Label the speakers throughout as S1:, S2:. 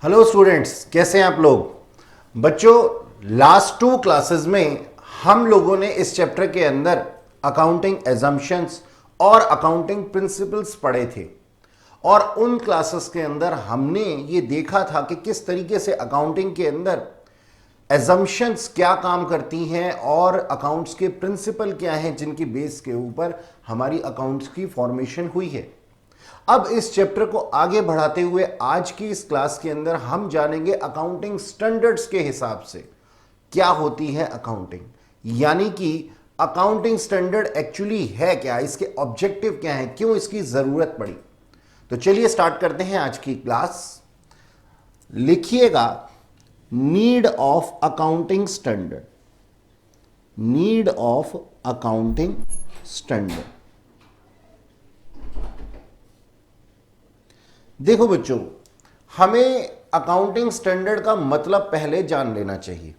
S1: Hello students, कैसे हैं आप लोग। बच्चों, लास्ट 2 क्लासेस में हम लोगों ने इस चैप्टर के अंदर अकाउंटिंग एजम्पशंस और अकाउंटिंग प्रिंसिपल्स पढ़े थे। और उन क्लासेस के अंदर हमने ये देखा था कि किस तरीके से अकाउंटिंग के अंदर एजम्पशंस क्या काम करती हैं और अकाउंट्स के प्रिंसिपल क्या हैं जिनकी बेस के ऊपर हमारी अकाउंट्स की फॉर्मेशन हुई है। अब इस चैप्टर को आगे बढ़ाते हुए आज की इस क्लास के अंदर हम जानेंगे अकाउंटिंग स्टैंडर्ड्स के हिसाब से क्या होती है अकाउंटिंग, यानी कि अकाउंटिंग स्टैंडर्ड एक्चुअली है क्या, इसके ऑब्जेक्टिव क्या है, क्यों इसकी जरूरत पड़ी। तो चलिए स्टार्ट करते हैं आज की क्लास। लिखिएगा, need of accounting standard, need of accounting standard. देखो बच्चों, हमें अकाउंटिंग स्टैंडर्ड का मतलब पहले जान लेना चाहिए।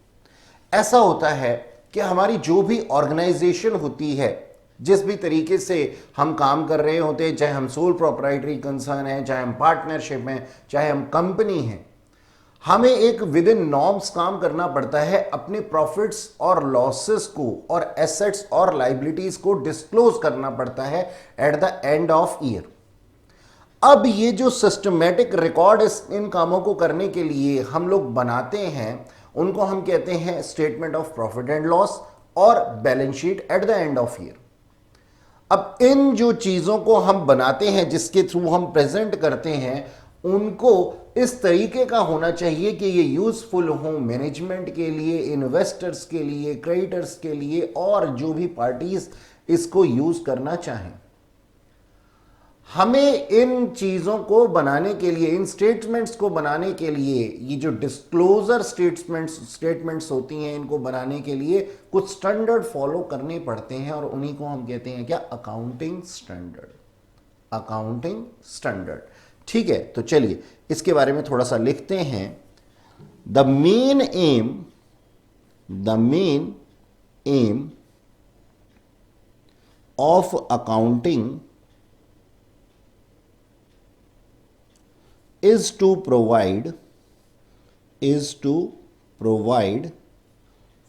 S1: ऐसा होता है कि हमारी जो भी ऑर्गेनाइजेशन होती है, जिस भी तरीके से हम काम कर रहे होते हैं, चाहे हम सोल प्रोप्राइटरी कंसर्न है, चाहे हम पार्टनरशिप हैं, चाहे हम कंपनी हैं, हमें एक विद इन नॉर्म्स काम करना पड़ता है। अपने प्रॉफिट्स और लॉसेस को और एसेट्स और लाइबिलिटीज को डिस्क्लोज करना पड़ता है eight the end of year. अब ये जो सिस्टमेटिक रिकॉर्ड इन कामों को करने के लिए हम लोग बनाते हैं, उनको हम कहते हैं statement of profit and loss और balance sheet at the end of year. अब इन जो चीजों को हम बनाते हैं, जिसके थ्रू हम प्रेजेंट करते हैं, उनको इस तरीके का होना चाहिए कि ये यूजफुल हो मैनेजमेंट के लिए, इन्वेस्टर्स के लिए, क्रेडिटर्स के लिए और जो भी पार्टीज इसको यूज करना चाहें। हमें इन चीजों को बनाने के लिए, इन स्टेटमेंट्स को बनाने के लिए, ये जो डिस्क्लोजर स्टेटमेंट्स होती हैं, इनको बनाने के लिए कुछ स्टैंडर्ड फॉलो करने पड़ते हैं और उन्हीं को हम कहते हैं क्या, अकाउंटिंग स्टैंडर्ड। अकाउंटिंग स्टैंडर्ड, ठीक है। तो चलिए इसके बारे में थोड़ा सा लिखते हैं। The main M, the main M of accounting is to provide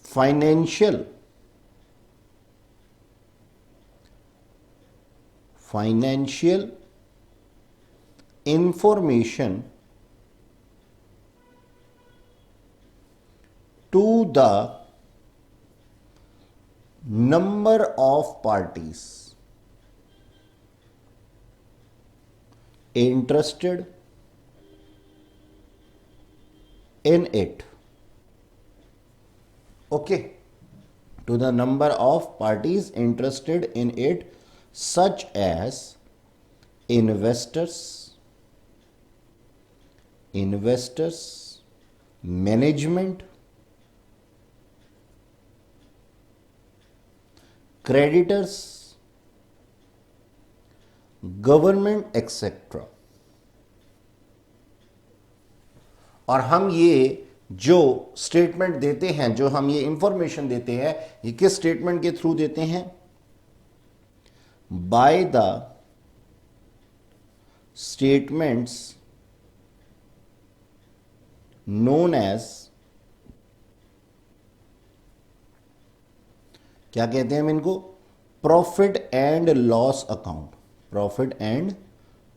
S1: financial information to the number of parties interested in it. Okay, to the number of parties interested in it, such as investors, management, creditors, government, etc. और हम ये जो statement देते हैं, जो हम ये information देते हैं, ये किस स्टेटमेंट के थ्रू देते हैं? By the statements known as, क्या कहते हैं हम इनको? Profit and loss account, profit and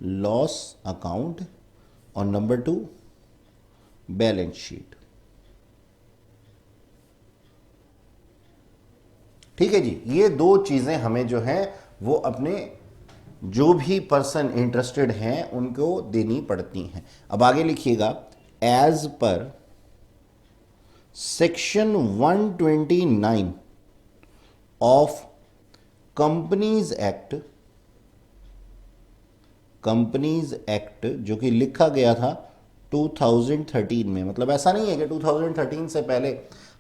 S1: loss account. और नंबर 2, बैलेंस शीट। ठीक है जी, ये 2 चीजें हमें जो है वो अपने जो भी पर्सन इंटरेस्टेड हैं उनको देनी पड़ती हैं। अब आगे लिखिएगा, as per section 129 of companies act, companies act जो कि लिखा गया था 2013 में। मतलब ऐसा नहीं है कि 2013 से पहले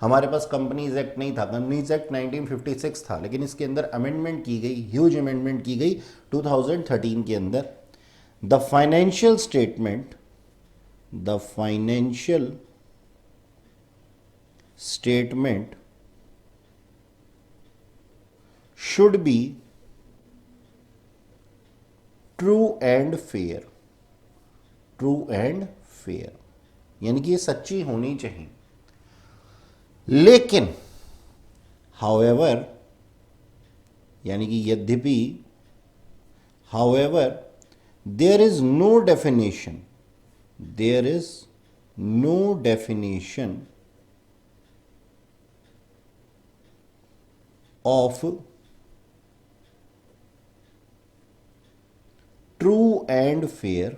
S1: हमारे पास कंपनीज एक्ट नहीं था। कंपनीज एक्ट 1956 था, लेकिन इसके अंदर अमेंडमेंट की गई, ह्यूज अमेंडमेंट की गई 2013 के अंदर। The financial statement, the financial statement should be true and fair, true and fair. यानी कि ये सच्ची होनी चाहिए। लेकिन हाउएवर, यानी कि यद्यपि, however, there is no definition, there is no definition of true and fair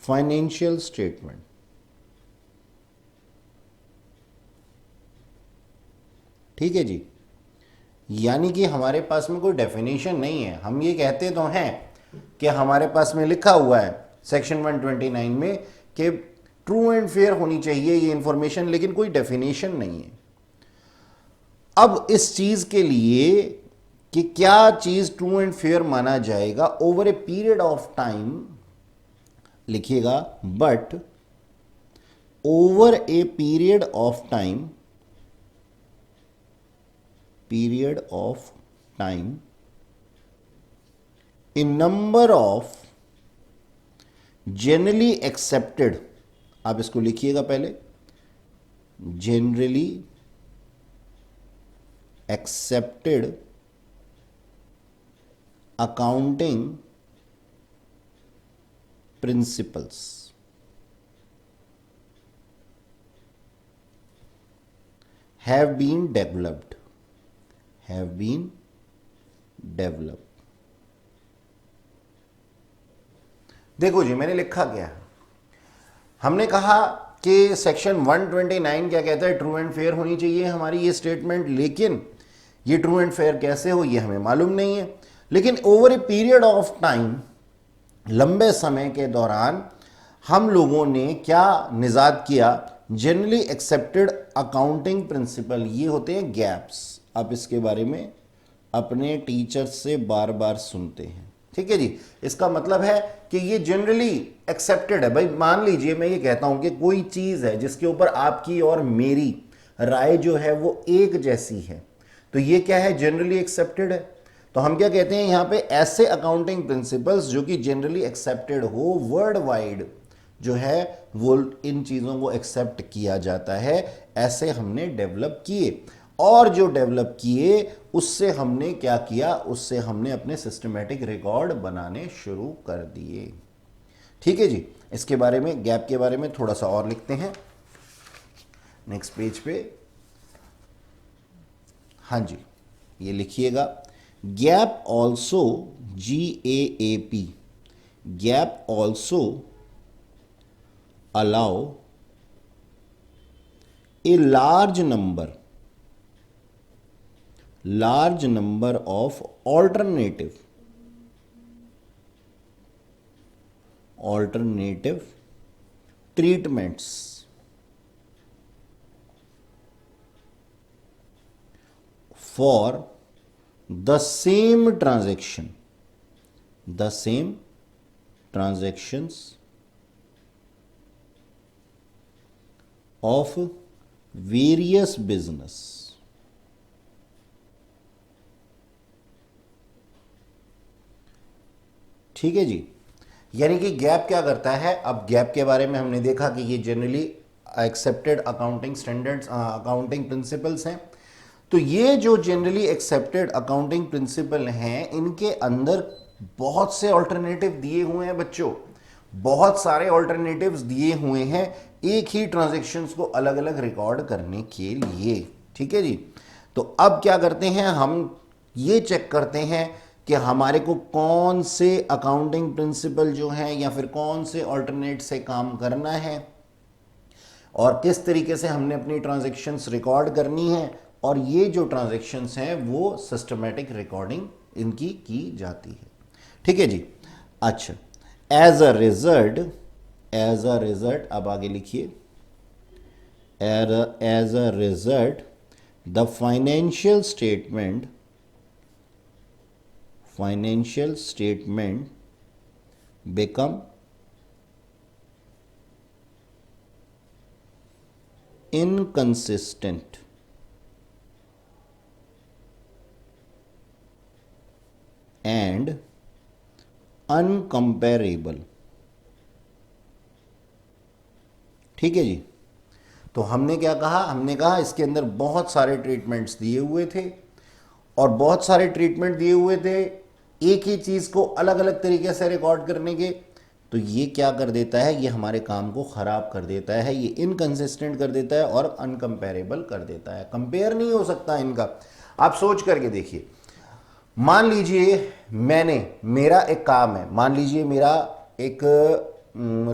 S1: financial statement। ठीक है जी, यानी कि हमारे पास में कोई डेफिनेशन नहीं है। हम ये कहते तो हैं कि हमारे पास में लिखा हुआ है सेक्शन 129 में कि ट्रू एंड फेयर होनी चाहिए ये इंफॉर्मेशन, लेकिन कोई डेफिनेशन नहीं है। अब इस चीज के लिए कि क्या चीज ट्रू एंड फेयर माना जाएगा, over a period of time लिखिएगा, but over a period of time, period of time, a number of generally accepted, आप इसको लिखिएगा पहले, generally accepted accounting principles have been developed, have been developed। देखो जी, मैंने लिखा क्या है, हमने कहा कि सेक्शन 129 क्या कहता है, ट्रू एंड फेयर होनी चाहिए हमारी ये स्टेटमेंट, लेकिन ये ट्रू एंड फेयर कैसे हो ये हमें मालूम नहीं है। लेकिन over a period of time, लंबे समय के दौरान हम लोगों ने क्या निजात किया, जनरली एक्सेप्टेड अकाउंटिंग प्रिंसिपल, ये होते हैं गैप्स। आप इसके बारे में अपने टीचर से बार बार सुनते हैं, ठीक है जी। इसका मतलब है कि ये जनरली एक्सेप्टेड है। भाई मान लीजिए मैं ये कहता हूं कि कोई चीज है जिसके ऊपर आपकी और मेरी राय जो है वो एक जैसी है, तो ये क्या है, जनरली एक्सेप्टेड है। तो हम क्या कहते हैं यहां पे, ऐसे अकाउंटिंग प्रिंसिपल्स जो कि जनरली एक्सेप्टेड हो, वर्ल्ड वाइड जो है वो इन चीजों को एक्सेप्ट किया जाता है, ऐसे हमने डेवलप किए। और जो डेवलप किए उससे हमने क्या किया, उससे हमने अपने सिस्टमेटिक रिकॉर्ड बनाने शुरू कर दिए। ठीक है जी, इसके बारे में, गैप के बारे में थोड़ा सा और लिखते हैं नेक्स्ट पेज पे। हाँ जी, ये लिखिएगा, gap also, GAAP, gap also allow a large number of alternative treatments for the same transactions of various business। ठीक है जी, यानी कि गैप क्या करता है। अब गैप के बारे में हमने देखा कि ये generally accepted accounting standards, accounting principles हैं। तो ये जो जनरली एक्सेप्टेड अकाउंटिंग प्रिंसिपल हैं, इनके अंदर बहुत से ऑल्टरनेटिव दिए हुए हैं बच्चों, बहुत सारे ऑल्टरनेटिव्स दिए हुए हैं एक ही ट्रांजैक्शंस को अलग अलग रिकॉर्ड करने के लिए। ठीक है जी, तो अब क्या करते हैं, हम ये चेक करते हैं कि हमारे को कौन से अकाउंटिंग प्रिंसिपल जो हैं या फिर कौन से ऑल्टरनेट से काम करना है और किस तरीके से हमने अपनी ट्रांजैक्शंस रिकॉर्ड करनी है, और ये जो ट्रांजैक्शंस हैं वो सिस्टमेटिक रिकॉर्डिंग इनकी की जाती है। ठीक है जी, अच्छा, एज अ रिजल्ट, अब आगे लिखिए, as a result the financial statement become inconsistent and uncomparable ठीक है जी। तो हमने क्या कहा, हमने कहा इसके अंदर बहुत सारे ट्रीटमेंट्स दिए हुए थे, और बहुत सारे ट्रीटमेंट दिए हुए थे एक ही चीज़ को अलग अलग तरीके से रिकॉर्ड करने के। तो ये क्या कर देता है, ये हमारे काम को ख़राब कर देता है, ये इनकंसिस्टेंट कर देता है और अनकंपेरेबल कर देता है, कंपेयर नहीं हो सकता इनका। आप सोच करके देखिए, मान लीजिए मेरा एक काम है, मान लीजिए मेरा एक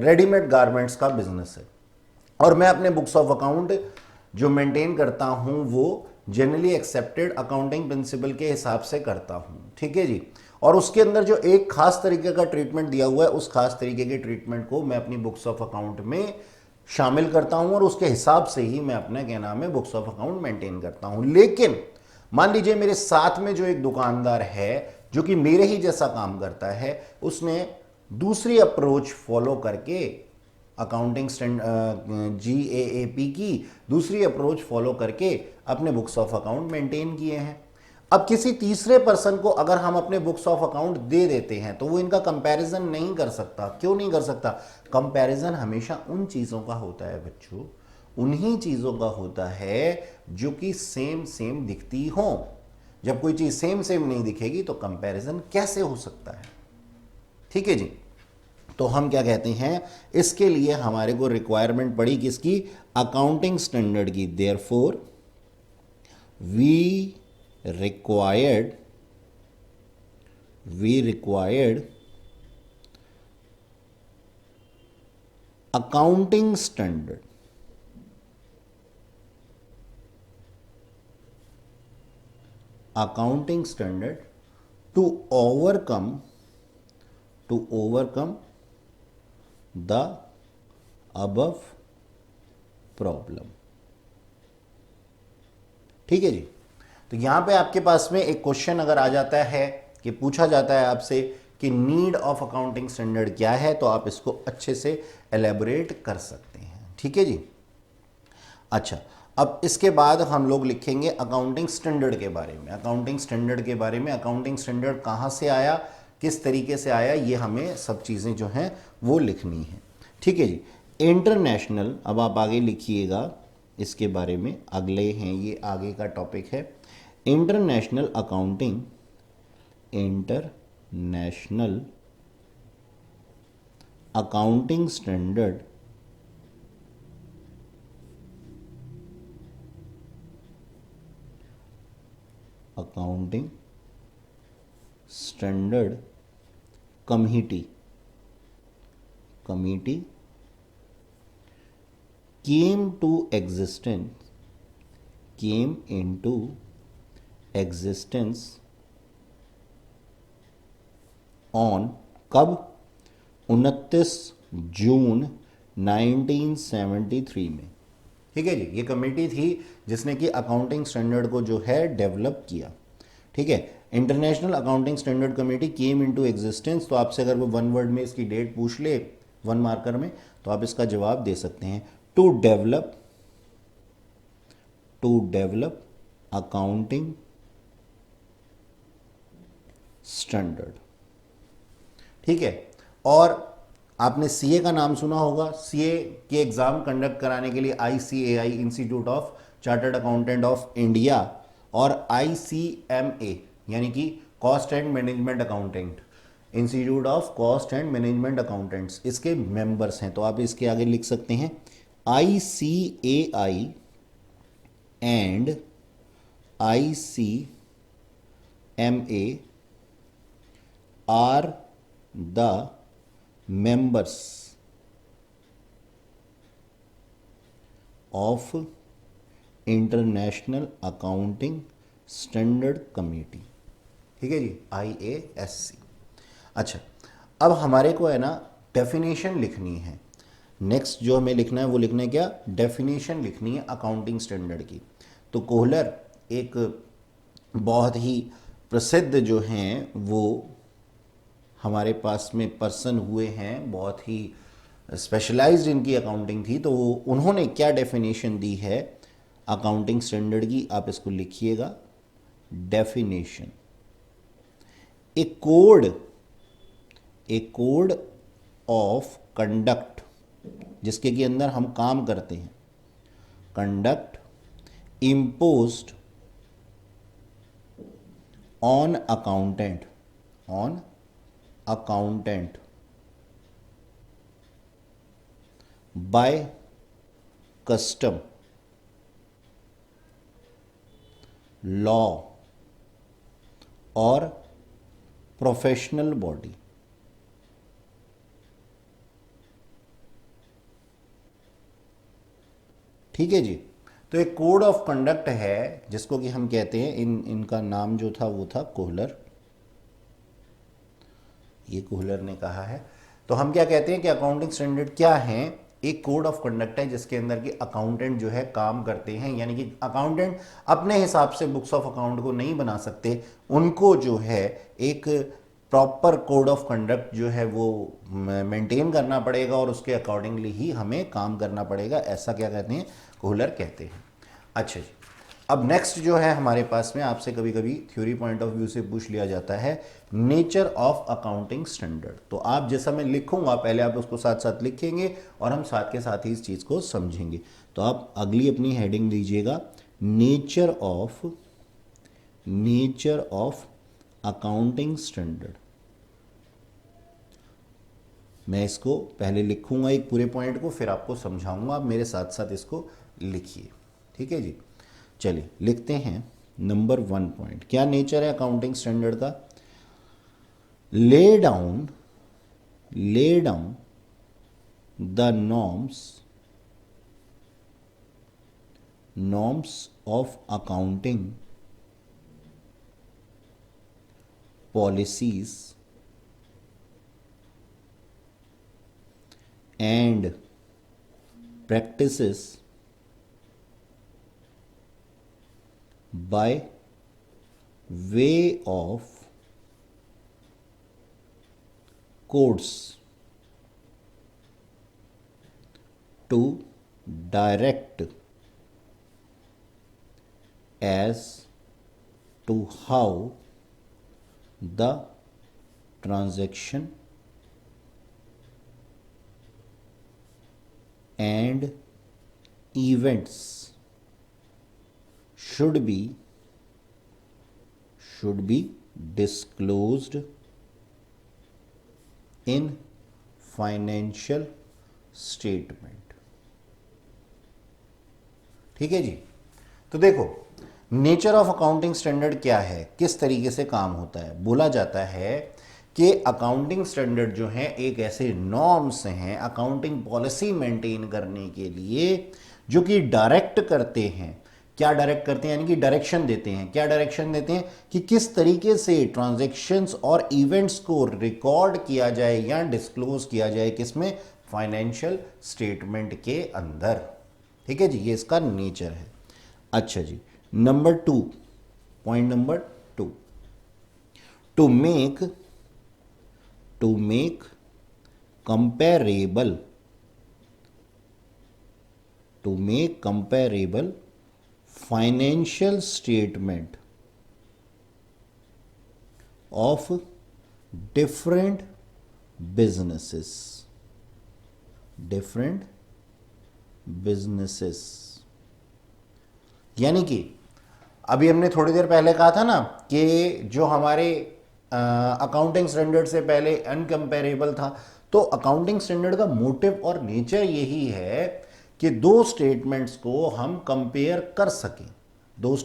S1: रेडीमेड गारमेंट्स का बिजनेस है, और मैं अपने बुक्स ऑफ अकाउंट जो मेंटेन करता हूं वो जनरली एक्सेप्टेड अकाउंटिंग प्रिंसिपल के हिसाब से करता हूं, ठीक है जी। और उसके अंदर जो एक खास तरीके का ट्रीटमेंट दिया हुआ है, उस खास तरीके के ट्रीटमेंट को मैं अपनी बुक्स ऑफ अकाउंट में शामिल करता हूं, और उसके हिसाब से ही मैं अपना क्या नाम है बुक्स ऑफ अकाउंट मेंटेन करता हूं। लेकिन मान लीजिए मेरे साथ में जो एक दुकानदार है जो कि मेरे ही जैसा काम करता है, उसने दूसरी अप्रोच फॉलो करके अकाउंटिंग GAAP की दूसरी अप्रोच फॉलो करके अपने बुक्स ऑफ अकाउंट मेंटेन किए हैं। अब किसी तीसरे पर्सन को अगर हम अपने बुक्स ऑफ अकाउंट दे देते हैं तो वो इनका कंपैरिजन नहीं कर सकता। क्यों नहीं कर सकता? कंपैरिजन हमेशा उन चीज़ों का होता है बच्चों, उन्हीं चीज़ों का होता है जो कि सेम सेम दिखती हो। जब कोई चीज़ सेम सेम नहीं दिखेगी तो कंपैरिजन कैसे हो सकता है? ठीक है जी। तो हम क्या कहते हैं, इसके लिए हमारे को रिक्वायरमेंट पड़ी किसकी? अकाउंटिंग स्टैंडर्ड की। Therefore we required accounting standard to overcome the above problem. ठीक है जी। तो यहां पे आपके पास में एक क्वेश्चन अगर आ जाता है कि पूछा जाता है आपसे कि नीड ऑफ अकाउंटिंग स्टैंडर्ड क्या है, तो आप इसको अच्छे से एलेबोरेट कर सकते हैं। ठीक है जी। अच्छा, अब इसके बाद हम लोग लिखेंगे अकाउंटिंग स्टैंडर्ड के बारे में। अकाउंटिंग स्टैंडर्ड कहाँ से आया, किस तरीके से आया, ये हमें सब चीज़ें जो हैं वो लिखनी है। ठीक है जी। इंटरनेशनल, अब आप आगे लिखिएगा इसके बारे में, अगले हैं ये, आगे का टॉपिक है international accounting standard committee came into existence on कब? 29 जून 1973 में। ठीक है जी। ये कमेटी थी जिसने कि अकाउंटिंग स्टैंडर्ड को जो है डेवलप किया। ठीक है। International accounting standard committee came into existence. तो आपसे अगर वो वन वर्ड में इसकी डेट पूछ ले, वन मार्कर में, तो आप इसका जवाब दे सकते हैं टू डेवलप अकाउंटिंग स्टैंडर्ड। ठीक है। और आपने सीए का नाम सुना होगा। सीए के एग्जाम कंडक्ट कराने के लिए ICAI, institute of chartered accountant of India, और ICMA यानी कि cost and management accountant, institute of cost and management accountants, इसके मेंबर्स हैं। तो आप इसके आगे लिख सकते हैं ICAI and ICMA are the members of international accounting standard committee. ठीक है जी, IASC। अच्छा, अब हमारे को है ना डेफिनेशन लिखनी है। नेक्स्ट जो हमें लिखना है वो लिखना है क्या? डेफिनेशन लिखनी है अकाउंटिंग स्टैंडर्ड की। तो कोहलर एक बहुत ही प्रसिद्ध जो हैं वो हमारे पास में पर्सन हुए हैं, बहुत ही स्पेशलाइज्ड इनकी अकाउंटिंग थी। तो उन्होंने क्या डेफिनेशन दी है अकाउंटिंग स्टैंडर्ड की, आप इसको लिखिएगा। Definition, A code of conduct जिसके के अंदर हम काम करते हैं, conduct imposed on accountant by custom, law or professional body। ठीक है जी। तो एक कोड ऑफ कंडक्ट है जिसको कि हम कहते हैं, इनका नाम जो था वो था कोहलर, ये कोहलर ने कहा है। तो हम क्या कहते हैं कि अकाउंटिंग स्टैंडर्ड क्या है, एक कोड ऑफ कंडक्ट है जिसके अंदर कि अकाउंटेंट जो है काम करते हैं, यानी कि अकाउंटेंट अपने हिसाब से बुक्स ऑफ अकाउंट को नहीं बना सकते, उनको जो है एक प्रॉपर कोड ऑफ कंडक्ट जो है वो मेंटेन करना पड़ेगा और उसके अकॉर्डिंगली ही हमें काम करना पड़ेगा, ऐसा क्या कहते हैं, कोहलर कहते हैं। अच्छा जी, अब नेक्स्ट जो है हमारे पास में, आपसे कभी कभी थ्योरी पॉइंट ऑफ व्यू से पूछ लिया जाता है नेचर ऑफ अकाउंटिंग स्टैंडर्ड। तो आप जैसा मैं लिखूंगा पहले आप उसको साथ साथ लिखेंगे और हम साथ के साथ ही इस चीज़ को समझेंगे। तो आप अगली अपनी हेडिंग लीजिएगा, नेचर ऑफ अकाउंटिंग स्टैंडर्ड। मैं इसको पहले लिखूंगा एक पूरे पॉइंट को, फिर आपको समझाऊंगा, आप मेरे साथ साथ इसको लिखिए। ठीक है जी, चलिए लिखते हैं। नंबर 1 पॉइंट, क्या नेचर है अकाउंटिंग स्टैंडर्ड का? Lay down the norms of accounting policies and practices by way of codes to direct as to how the transaction and events should be disclosed in financial statement। ठीक है जी। तो देखो, nature of accounting standard क्या है, किस तरीके से काम होता है। बोला जाता है कि अकाउंटिंग स्टैंडर्ड जो है एक ऐसे नॉर्म्स हैं अकाउंटिंग पॉलिसी मेंटेन करने के लिए, जो कि डायरेक्ट करते हैं। क्या डायरेक्ट करते हैं? यानी कि डायरेक्शन देते हैं। क्या डायरेक्शन देते हैं? कि किस तरीके से ट्रांजैक्शंस और इवेंट्स को रिकॉर्ड किया जाए या डिस्क्लोज किया जाए, किसमें? फाइनेंशियल स्टेटमेंट के अंदर। ठीक है जी, ये इसका नेचर है। अच्छा जी, number 2, point number 2, to make comparable financial statement of different businesses यानी कि अभी हमने थोड़ी देर पहले कहा था ना कि जो हमारे अकाउंटिंग स्टैंडर्ड से पहले अनकंपेरेबल था। तो अकाउंटिंग स्टैंडर्ड का मोटिव और नेचर यही है कि दो स्टेटमेंट्स को हम कंपेयर कर सकें, दो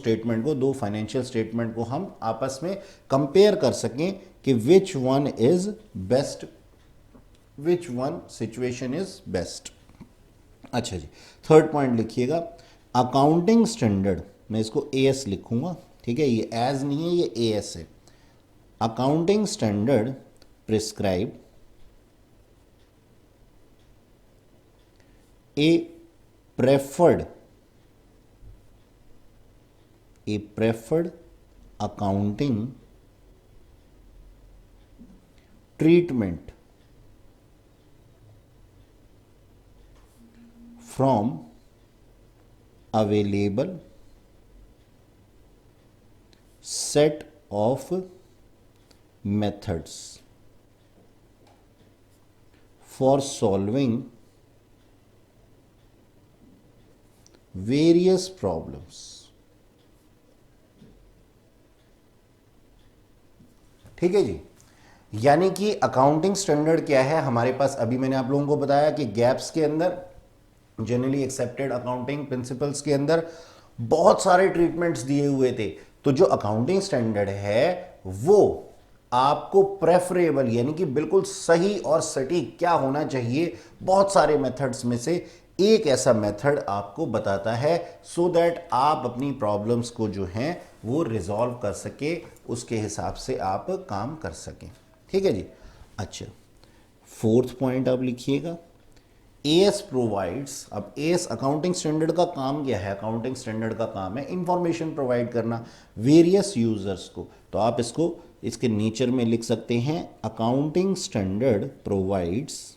S1: फाइनेंशियल स्टेटमेंट को हम आपस में कंपेयर कर सकें कि which one is best, which one situation is best. अच्छा जी, थर्ड पॉइंट लिखिएगा, अकाउंटिंग स्टैंडर्ड, मैं इसको एएस लिखूंगा। ठीक है, ये एज नहीं है, ये एएस है। Accounting standard prescribe A preferred accounting treatment from available set of methods for solving various problems. ठीक है जी। यानी कि अकाउंटिंग स्टैंडर्ड क्या है हमारे पास, अभी मैंने आप लोगों को बताया कि गैप्स के अंदर, जनरली एक्सेप्टेड अकाउंटिंग प्रिंसिपल्स के अंदर बहुत सारे ट्रीटमेंट्स दिए हुए थे। तो जो अकाउंटिंग स्टैंडर्ड है वो आपको प्रेफरेबल यानी कि बिल्कुल सही और सटीक क्या होना चाहिए, बहुत सारे मेथड्स में से एक ऐसा मेथड आपको बताता है, सो दैट आप अपनी प्रॉब्लम्स को जो हैं वो रिजॉल्व कर सके, उसके हिसाब से आप काम कर सकें। ठीक है जी। अच्छा, फोर्थ पॉइंट आप लिखिएगा, एएस प्रोवाइड्स। अब एएस अकाउंटिंग स्टैंडर्ड का काम क्या है? अकाउंटिंग स्टैंडर्ड का काम है इंफॉर्मेशन प्रोवाइड करना वेरियस यूजर्स को। तो आप इसको इसके नेचर में लिख सकते हैं, अकाउंटिंग स्टैंडर्ड प्रोवाइड्स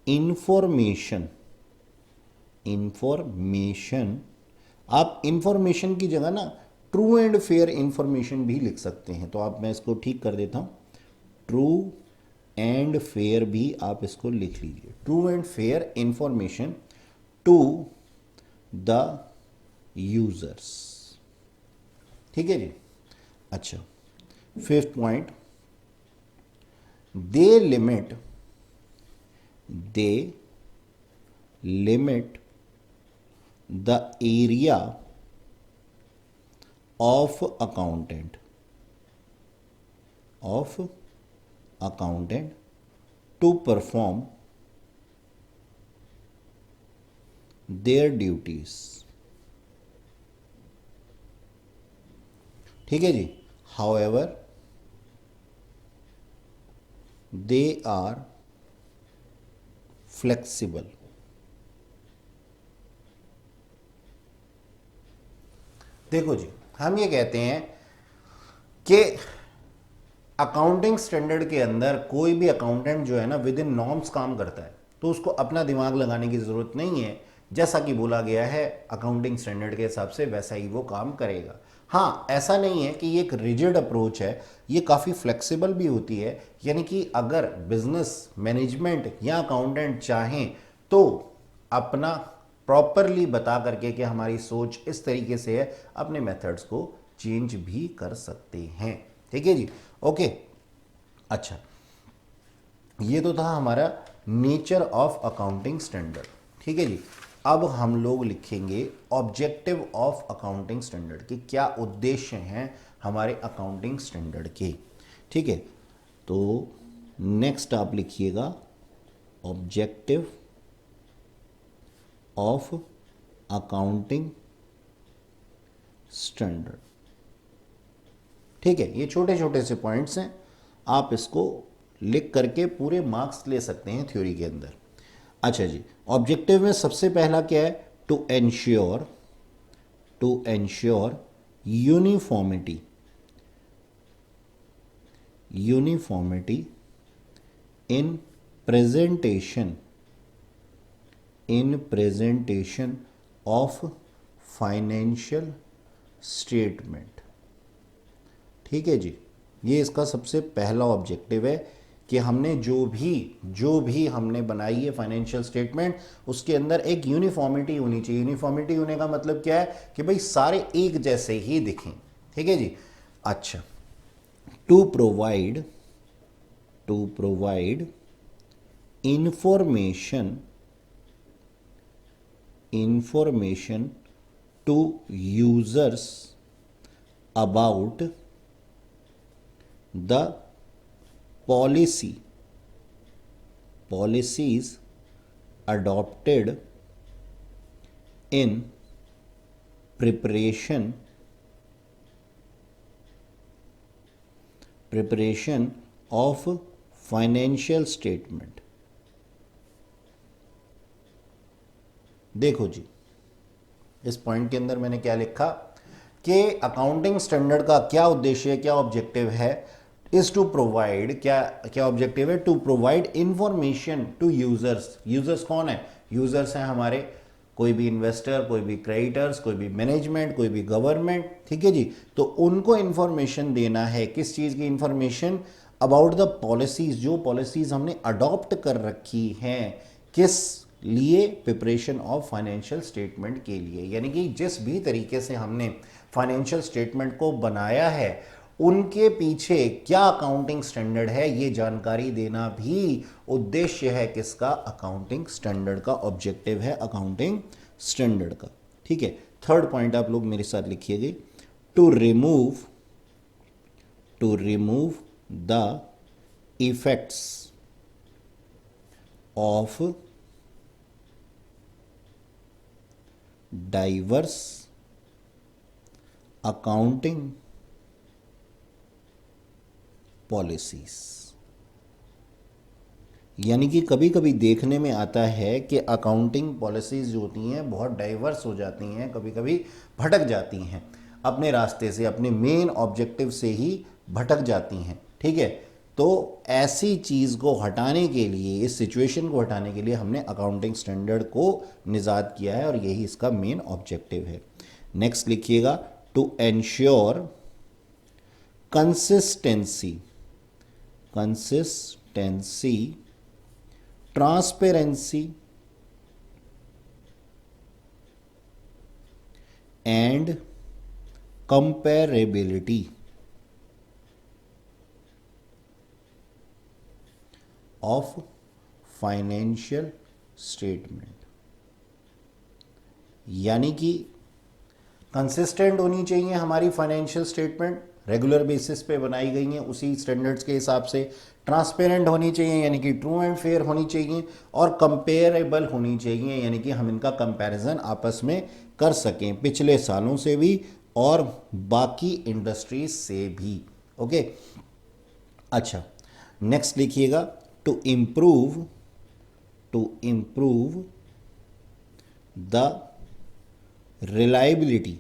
S1: इंफॉर्मेशन। आप इंफॉर्मेशन की जगह ना ट्रू एंड फेयर इंफॉर्मेशन भी लिख सकते हैं। तो आप, मैं इसको ठीक कर देता हूं, ट्रू एंड फेयर भी आप इसको लिख लीजिए, true and fair information to the users. ठीक है जी। अच्छा, fifth point, they limit the area of accountant to perform their duties. ठीक है जी। However they are flexible. देखो जी, हम ये कहते हैं कि अकाउंटिंग स्टैंडर्ड के अंदर कोई भी अकाउंटेंट जो है ना विद इन नॉर्म्स काम करता है, तो उसको अपना दिमाग लगाने की ज़रूरत नहीं है। जैसा कि बोला गया है अकाउंटिंग स्टैंडर्ड के हिसाब से वैसा ही वो काम करेगा। हाँ, ऐसा नहीं है कि ये एक रिजिड अप्रोच है, ये काफ़ी फ्लेक्सिबल भी होती है। यानी कि अगर बिजनेस मैनेजमेंट या अकाउंटेंट चाहें तो अपना प्रॉपरली बता करके कि हमारी सोच इस तरीके से है, अपने मेथड्स को चेंज भी कर सकते हैं। ठीक है जी। ओके। अच्छा, ये तो था हमारा नेचर ऑफ अकाउंटिंग स्टैंडर्ड। ठीक है जी। अब हम लोग लिखेंगे ऑब्जेक्टिव ऑफ अकाउंटिंग स्टैंडर्ड के क्या उद्देश्य हैं हमारे अकाउंटिंग स्टैंडर्ड के। ठीक है, तो नेक्स्ट आप लिखिएगा ऑब्जेक्टिव ऑफ अकाउंटिंग स्टैंडर्ड। ठीक है, ये छोटे छोटे से पॉइंट्स हैं, आप इसको लिख करके पूरे मार्क्स ले सकते हैं थ्योरी के अंदर। अच्छा जी, ऑब्जेक्टिव में सबसे पहला क्या है? To ensure uniformity in presentation of financial statement. ठीक है जी, ये इसका सबसे पहला ऑब्जेक्टिव है कि हमने जो भी हमने बनाई है फाइनेंशियल स्टेटमेंट, उसके अंदर एक यूनिफॉर्मिटी होनी चाहिए। यूनिफॉर्मिटी होने का मतलब क्या है कि भाई सारे एक जैसे ही दिखें। ठीक है जी। अच्छा, to provide information to users about the policies adopted in preparation of financial statement। देखो जी, इस पॉइंट के अंदर मैंने क्या लिखा कि अकाउंटिंग स्टैंडर्ड का क्या उद्देश्य है, क्या ऑब्जेक्टिव है, इज टू प्रोवाइड, क्या ऑब्जेक्टिव है? To provide information to users. Users कौन है? यूजर्स हैं हमारे कोई भी इन्वेस्टर, कोई भी क्रेडिटर्स, कोई भी मैनेजमेंट, कोई भी गवर्नमेंट। ठीक है जी। तो उनको इंफॉर्मेशन देना है, किस चीज़ की इंफॉर्मेशन? अबाउट द पॉलिसीज, जो पॉलिसीज हमने अडॉप्ट कर रखी हैं किस लिए प्रिपरेशन ऑफ फाइनेंशियल स्टेटमेंट के लिए, यानी कि जिस भी तरीके से हमने फाइनेंशियल स्टेटमेंट को बनाया है उनके पीछे क्या अकाउंटिंग स्टैंडर्ड है ये जानकारी देना भी उद्देश्य है किसका, अकाउंटिंग स्टैंडर्ड का, ऑब्जेक्टिव है अकाउंटिंग स्टैंडर्ड का। ठीक है, थर्ड पॉइंट आप लोग मेरे साथ लिखिएगा, to remove the effects of diverse accounting policies. यानी कि कभी कभी देखने में आता है कि अकाउंटिंग पॉलिसीज जो होती हैं बहुत डाइवर्स हो जाती हैं, कभी कभी भटक जाती हैं अपने रास्ते से, अपने मेन ऑब्जेक्टिव से ही भटक जाती हैं। ठीक है, तो ऐसी चीज़ को हटाने के लिए, इस सिचुएशन को हटाने के लिए हमने अकाउंटिंग स्टैंडर्ड को निजात किया है और यही इसका मेन ऑब्जेक्टिव है। नेक्स्ट लिखिएगा, to ensure consistency, transparency and comparability of financial statement. यानी कि कंसिस्टेंट होनी चाहिए हमारी फाइनेंशियल स्टेटमेंट, रेगुलर बेसिस पे बनाई गई हैं उसी स्टैंडर्ड्स के हिसाब से, ट्रांसपेरेंट होनी चाहिए यानी कि ट्रू एंड फेयर होनी चाहिए, और कंपेरेबल होनी चाहिए यानी कि हम इनका कंपैरिजन आपस में कर सकें पिछले सालों से भी और बाकी इंडस्ट्रीज से भी। ओके, अच्छा नेक्स्ट लिखिएगा, to improve the reliability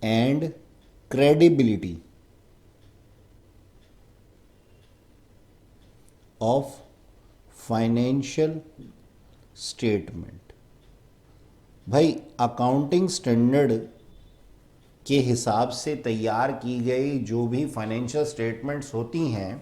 S1: and credibility of financial statement। भाई अकाउंटिंग स्टैंडर्ड के हिसाब से तैयार की गई जो भी फाइनेंशियल स्टेटमेंट्स होती हैं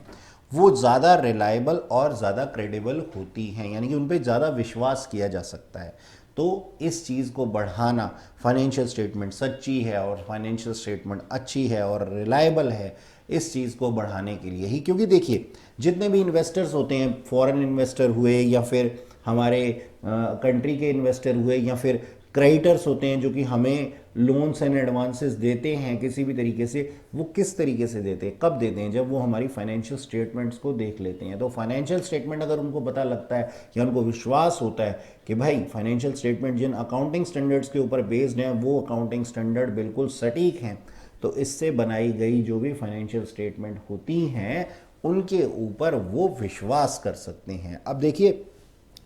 S1: वो ज़्यादा रिलायबल और ज़्यादा क्रेडिबल होती हैं, यानी कि उन पर ज़्यादा विश्वास किया जा सकता है। तो इस चीज़ को बढ़ाना, फाइनेंशियल स्टेटमेंट सच्ची है और फाइनेंशियल स्टेटमेंट अच्छी है और रिलायबल है, इस चीज़ को बढ़ाने के लिए ही, क्योंकि देखिए जितने भी इन्वेस्टर्स होते हैं, फॉरेन इन्वेस्टर हुए या फिर हमारे कंट्री के इन्वेस्टर हुए या फिर क्रेडिटर्स होते हैं जो कि हमें लोन्स एंड एडवांसेस देते हैं किसी भी तरीके से, वो किस तरीके से देते हैं, कब देते हैं, जब वो हमारी फाइनेंशियल स्टेटमेंट्स को देख लेते हैं। तो फाइनेंशियल स्टेटमेंट अगर उनको पता लगता है या उनको विश्वास होता है कि भाई फाइनेंशियल स्टेटमेंट जिन अकाउंटिंग स्टैंडर्ड्स के ऊपर बेस्ड हैं वो अकाउंटिंग स्टैंडर्ड बिल्कुल सटीक हैं, तो इससे बनाई गई जो भी फाइनेंशियल स्टेटमेंट होती हैं उनके ऊपर वो विश्वास कर सकते हैं। अब देखिए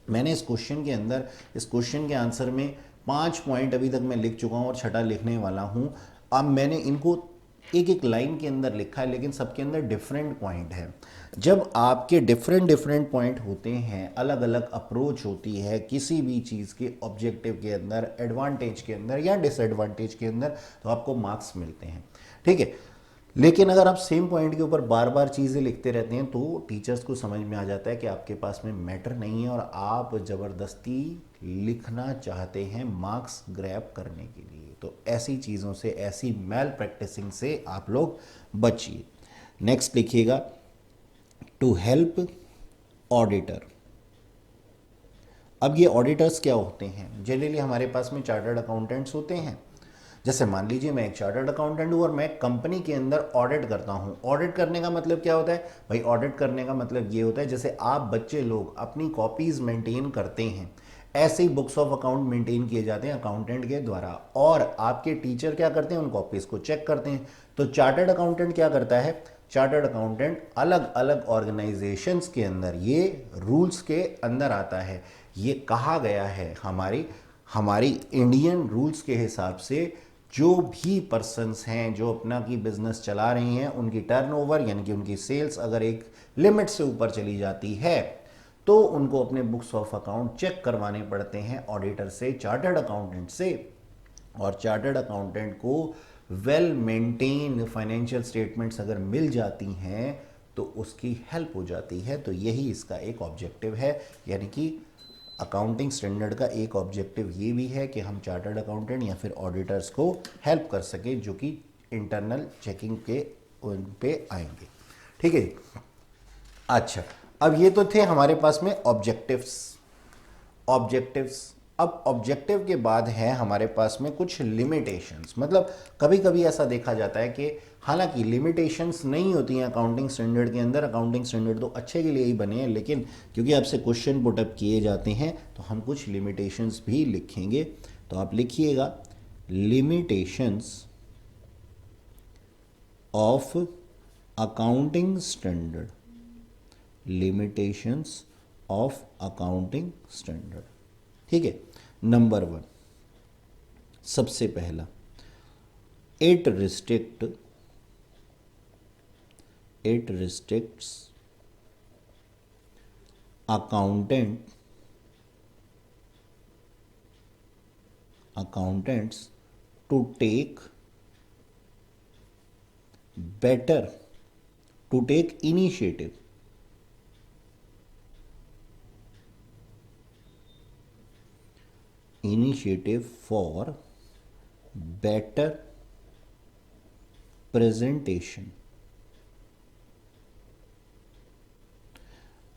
S1: मैंने इस क्वेश्चन के आंसर में 5 पॉइंट अभी तक मैं लिख चुका हूँ और छठा लिखने वाला हूँ। अब मैंने इनको एक एक लाइन के अंदर लिखा है लेकिन सबके अंदर डिफरेंट पॉइंट है। जब आपके डिफरेंट पॉइंट होते हैं, अलग अलग अप्रोच होती है किसी भी चीज़ के ऑब्जेक्टिव के अंदर, एडवांटेज के अंदर या डिसएडवांटेज के अंदर, तो आपको मार्क्स मिलते हैं। ठीक है, लेकिन अगर आप सेम पॉइंट के ऊपर बार बार चीज़ें लिखते रहते हैं तो टीचर्स को समझ में आ जाता है कि आपके पास में मैटर नहीं है और आप ज़बरदस्ती लिखना चाहते हैं मार्क्स ग्रैब करने के लिए। तो ऐसी चीज़ों से, ऐसी मैल प्रैक्टिसिंग से आप लोग बचिए। नेक्स्ट लिखिएगा, टू हेल्प ऑडिटर। अब ये ऑडिटर्स क्या होते हैं? जनरली हमारे पास में चार्टर्ड अकाउंटेंट्स होते हैं। जैसे मान लीजिए मैं एक चार्टर्ड अकाउंटेंट हूँ और मैं कंपनी के अंदर ऑडिट करता हूँ। ऑडिट करने का मतलब क्या होता है भाई? ऑडिट करने का मतलब ये होता है जैसे आप बच्चे लोग अपनी कॉपीज मेंटेन करते हैं, ऐसे ही बुक्स ऑफ अकाउंट मेंटेन किए जाते हैं अकाउंटेंट के द्वारा, और आपके टीचर क्या करते हैं? उन कॉपीज को चेक करते हैं। तो चार्टर्ड अकाउंटेंट क्या करता है? चार्टर्ड अकाउंटेंट अलग अलग ऑर्गेनाइजेशंस के अंदर, ये रूल्स के अंदर आता है, ये कहा गया है हमारी इंडियन रूल्स के हिसाब से जो भी पर्सन्स हैं जो अपना की बिजनेस चला रही हैं, उनकी टर्नओवर यानी कि उनकी सेल्स अगर एक लिमिट से ऊपर चली जाती है तो उनको अपने बुक्स ऑफ अकाउंट चेक करवाने पड़ते हैं ऑडिटर से, चार्टर्ड अकाउंटेंट से। और चार्टर्ड अकाउंटेंट को वेल मेंटेन फाइनेंशियल स्टेटमेंट्स अगर मिल जाती हैं तो उसकी हेल्प हो जाती है। तो यही इसका एक ऑब्जेक्टिव है, यानी कि अकाउंटिंग स्टैंडर्ड का एक ऑब्जेक्टिव ये भी है कि हम चार्टर्ड अकाउंटेंट या फिर ऑडिटर्स को हेल्प कर सके जो कि इंटरनल चेकिंग के उन पे आएंगे। ठीक है जी। अच्छा, अब ये तो थे हमारे पास में ऑब्जेक्टिव्स। अब ऑब्जेक्टिव के बाद है हमारे पास में कुछ लिमिटेशंस। मतलब कभी कभी ऐसा देखा जाता है कि हालांकि लिमिटेशंस नहीं होती हैं अकाउंटिंग स्टैंडर्ड के अंदर, अकाउंटिंग स्टैंडर्ड तो अच्छे के लिए ही बने हैं, लेकिन क्योंकि आपसे क्वेश्चन पुटअप किए जाते हैं तो हम कुछ लिमिटेशंस भी लिखेंगे। तो आप लिखिएगा limitations of accounting standard, limitations of accounting standard. ठीक है। नंबर 1, सबसे पहला, it restricts accountants to take initiative for better presentation।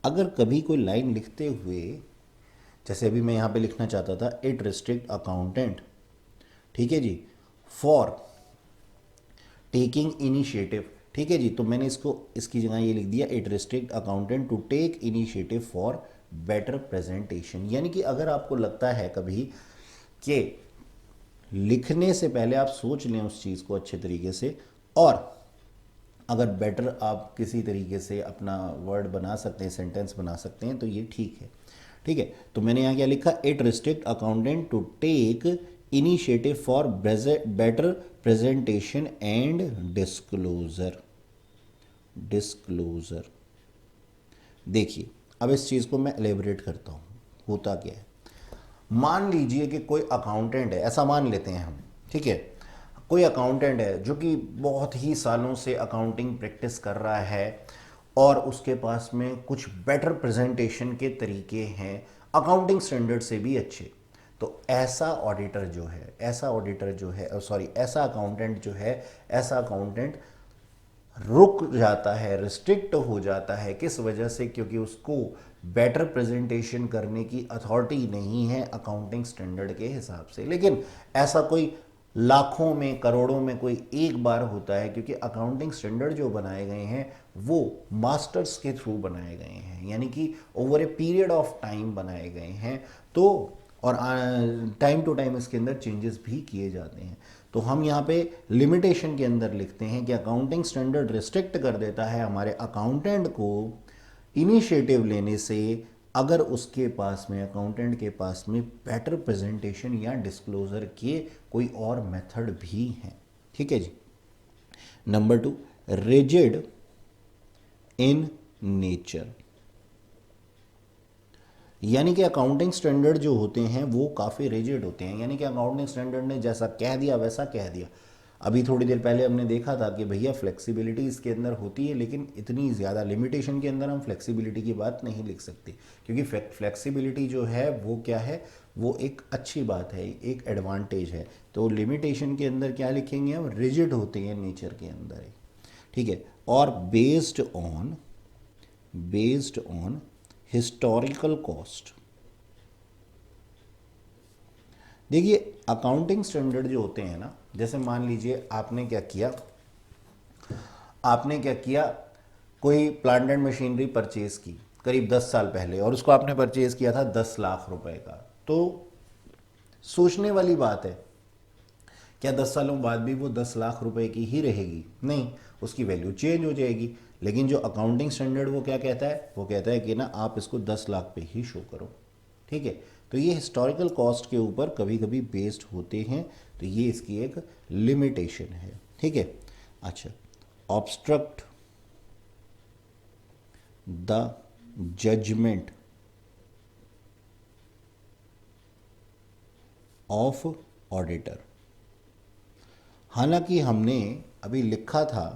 S1: अगर कभी कोई लाइन लिखते हुए, जैसे अभी मैं यहां पे लिखना चाहता था इट रिस्ट्रिक्ट अकाउंटेंट, ठीक है जी, फॉर टेकिंग इनिशिएटिव, ठीक है जी, तो मैंने इसकी जगह ये लिख दिया it restrict accountant to take initiative for better presentation. यानी कि अगर आपको लगता है कभी कि लिखने से पहले आप सोच लें उस चीज़ को अच्छे तरीके से, और अगर बेटर आप किसी तरीके से अपना वर्ड बना सकते हैं, सेंटेंस बना सकते हैं, तो ये ठीक है। ठीक है, तो मैंने यहाँ क्या लिखा, it restrict accountant to take initiative for better presentation and disclosure. देखिए, अब इस चीज़ को मैं एलेबरेट करता हूँ। होता क्या है, मान लीजिए कि कोई अकाउंटेंट है, ऐसा मान लेते हैं हम, ठीक है, कोई अकाउंटेंट है जो कि बहुत ही सालों से अकाउंटिंग प्रैक्टिस कर रहा है और उसके पास में कुछ बेटर प्रेजेंटेशन के तरीके हैं, अकाउंटिंग स्टैंडर्ड से भी अच्छे। तो ऐसा अकाउंटेंट रुक जाता है, रिस्ट्रिक्ट हो जाता है। किस वजह से? क्योंकि उसको बेटर प्रेजेंटेशन करने की अथॉरिटी नहीं है अकाउंटिंग स्टैंडर्ड के हिसाब से। लेकिन ऐसा कोई लाखों में, करोड़ों में कोई एक बार होता है, क्योंकि अकाउंटिंग स्टैंडर्ड जो बनाए गए हैं वो मास्टर्स के थ्रू बनाए गए हैं, यानी कि over a period of time बनाए गए हैं। तो और टाइम टू टाइम इसके अंदर चेंजेस भी किए जाते हैं। तो हम यहाँ पे लिमिटेशन के अंदर लिखते हैं कि अकाउंटिंग स्टैंडर्ड रिस्ट्रिक्ट कर देता है हमारे अकाउंटेंट को इनिशिएटिव लेने से, अगर उसके पास में, अकाउंटेंट के पास में बेटर प्रेजेंटेशन या डिस्क्लोजर के कोई और मेथड भी हैं। ठीक है जी। नंबर 2, रिजिड इन नेचर, यानी कि अकाउंटिंग स्टैंडर्ड जो होते हैं वो काफ़ी रिजिड होते हैं, यानी कि अकाउंटिंग स्टैंडर्ड ने जैसा कह दिया वैसा कह दिया। अभी थोड़ी देर पहले हमने देखा था कि भैया फ्लेक्सिबिलिटी इसके अंदर होती है, लेकिन इतनी ज़्यादा लिमिटेशन के अंदर हम फ्लेक्सिबिलिटी की बात नहीं लिख सकते, क्योंकि फ्लेक्सिबिलिटी जो है वो क्या है, वो एक अच्छी बात है, एक एडवांटेज है। तो लिमिटेशन के अंदर क्या लिखेंगे हम, रिजिड होते हैं नेचर के अंदर। ठीक है, और बेस्ड ऑन हिस्टोरिकल कॉस्ट। देखिए, अकाउंटिंग स्टैंडर्ड जो होते हैं ना, जैसे मान लीजिए आपने क्या किया, कोई प्लांट एंड मशीनरी परचेज की करीब 10 साल पहले, और उसको आपने परचेज किया था 10 लाख रुपए का। तो सोचने वाली बात है, क्या 10 सालों बाद भी वो 10 लाख रुपए की ही रहेगी? नहीं, उसकी वैल्यू चेंज हो जाएगी। लेकिन जो अकाउंटिंग स्टैंडर्ड वो क्या कहता है, वो कहता है कि ना आप इसको 10 लाख पे ही शो करो। ठीक है, तो ये हिस्टोरिकल कॉस्ट के ऊपर कभी कभी बेस्ड होते हैं, तो ये इसकी एक लिमिटेशन है। ठीक है। अच्छा, obstruct the judgement of auditor. हालांकि हमने अभी लिखा था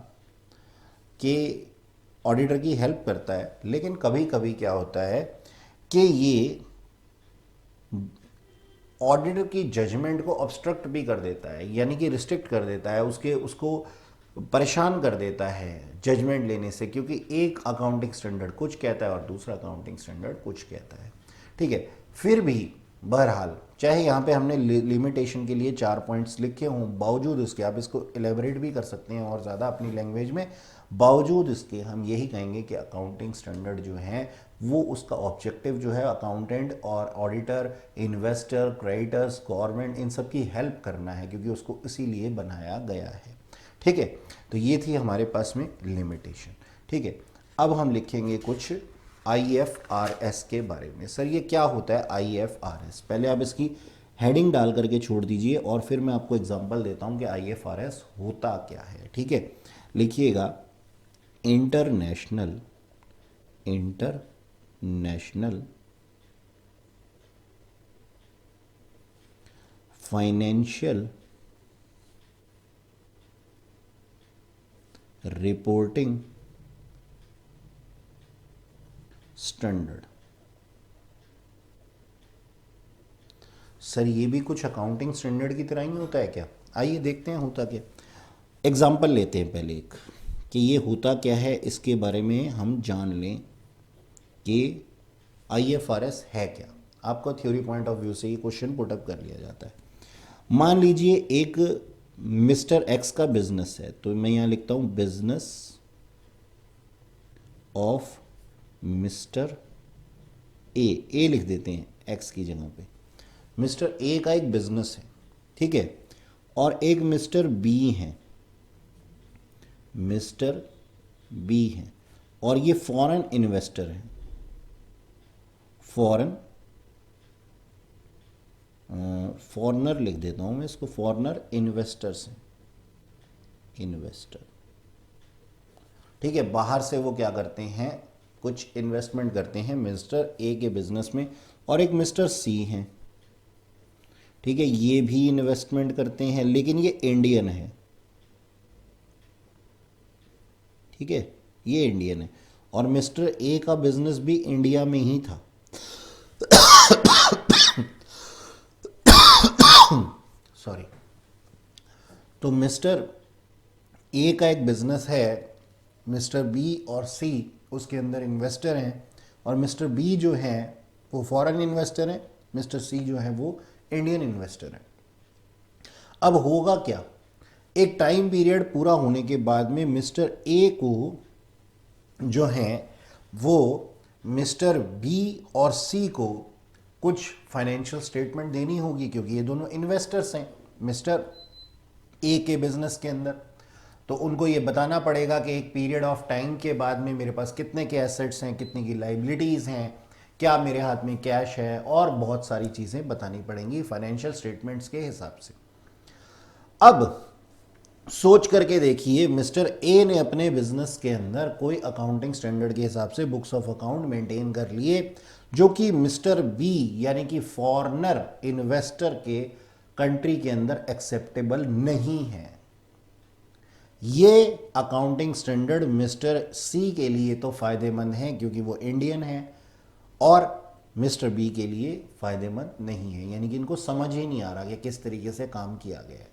S1: कि ऑडिटर की हेल्प करता है, लेकिन कभी कभी क्या होता है कि ये ऑडिटर की जजमेंट को ऑब्स्ट्रक्ट भी कर देता है, यानी कि रिस्ट्रिक्ट कर देता है, उसको परेशान कर देता है जजमेंट लेने से, क्योंकि एक अकाउंटिंग स्टैंडर्ड कुछ कहता है और दूसरा अकाउंटिंग स्टैंडर्ड कुछ कहता है। ठीक है, फिर भी बहरहाल चाहे यहाँ पे हमने लिमिटेशन के लिए 4 पॉइंट्स लिखे हों, बावजूद इसके आप इसको एलेबरेट भी कर सकते हैं और ज़्यादा अपनी लैंग्वेज में, बावजूद इसके हम यही कहेंगे कि अकाउंटिंग स्टैंडर्ड जो है वो उसका ऑब्जेक्टिव जो है अकाउंटेंट और ऑडिटर, इन्वेस्टर, क्रेडिटर्स, गवर्नमेंट, इन सब की हेल्प करना है, क्योंकि उसको इसीलिए बनाया गया है। ठीक है, तो ये थी हमारे पास में लिमिटेशन। ठीक है, अब हम लिखेंगे कुछ IFRS के बारे में। सर ये क्या होता है IFRS? पहले आप इसकी हेडिंग डाल करके छोड़ दीजिए और फिर मैं आपको एग्जांपल देता हूं कि IFRS होता क्या है। ठीक है, लिखिएगा international financial reporting standard. Sir ये भी कुछ अकाउंटिंग स्टैंडर्ड की तरह ही होता है क्या? आइए देखते हैं होता क्या। एग्जाम्पल लेते हैं पहले एक, कि ये होता क्या है, इसके बारे में हम जान लें कि IFRS है क्या। आपको थ्योरी पॉइंट ऑफ व्यू से ये क्वेश्चन पुटअप कर लिया जाता है। मान लीजिए एक मिस्टर एक्स का बिजनेस है, तो मैं यहाँ लिखता हूँ बिजनेस ऑफ मिस्टर ए लिख देते हैं एक्स की जगह पे। मिस्टर ए का एक बिजनेस है, ठीक है, और एक मिस्टर बी है, और ये फॉरेन इन्वेस्टर है, फॉरेनर लिख देता हूं मैं इसको, फॉरेनर इन्वेस्टर्स हैं, इन्वेस्टर। ठीक है, बाहर से वो क्या करते हैं, कुछ इन्वेस्टमेंट करते हैं मिस्टर ए के बिजनेस में, और एक मिस्टर सी हैं, ठीक है, ये भी इन्वेस्टमेंट करते हैं, लेकिन ये इंडियन है। ठीक है, ये इंडियन है और मिस्टर ए का बिजनेस भी इंडिया में ही था। सॉरी। तो मिस्टर ए का एक बिजनेस है, मिस्टर बी और सी उसके अंदर इन्वेस्टर हैं, और मिस्टर बी जो है वो फॉरेन इन्वेस्टर हैं, मिस्टर सी जो है वो इंडियन इन्वेस्टर हैं। अब होगा क्या, एक टाइम पीरियड पूरा होने के बाद में मिस्टर ए को जो है वो मिस्टर बी और सी को कुछ फाइनेंशियल स्टेटमेंट देनी होगी, क्योंकि ये दोनों इन्वेस्टर्स हैं मिस्टर ए के बिजनेस के अंदर। तो उनको ये बताना पड़ेगा कि एक पीरियड ऑफ टाइम के बाद में मेरे पास कितने के एसेट्स हैं, कितने की लाइबिलिटीज़ हैं, क्या मेरे हाथ में कैश है, और बहुत सारी चीज़ें बतानी पड़ेंगी फाइनेंशियल स्टेटमेंट्स के हिसाब से। अब सोच करके देखिए, मिस्टर ए ने अपने बिजनेस के अंदर कोई अकाउंटिंग स्टैंडर्ड के हिसाब से बुक्स ऑफ अकाउंट मेंटेन कर लिए, जो कि मिस्टर बी यानी कि फॉरेनर इन्वेस्टर के कंट्री के अंदर एक्सेप्टेबल नहीं है। ये अकाउंटिंग स्टैंडर्ड मिस्टर सी के लिए तो फायदेमंद है क्योंकि वो इंडियन है, और मिस्टर बी के लिए फायदेमंद नहीं है, यानी कि इनको समझ ही नहीं आ रहा कि किस तरीके से काम किया गया है।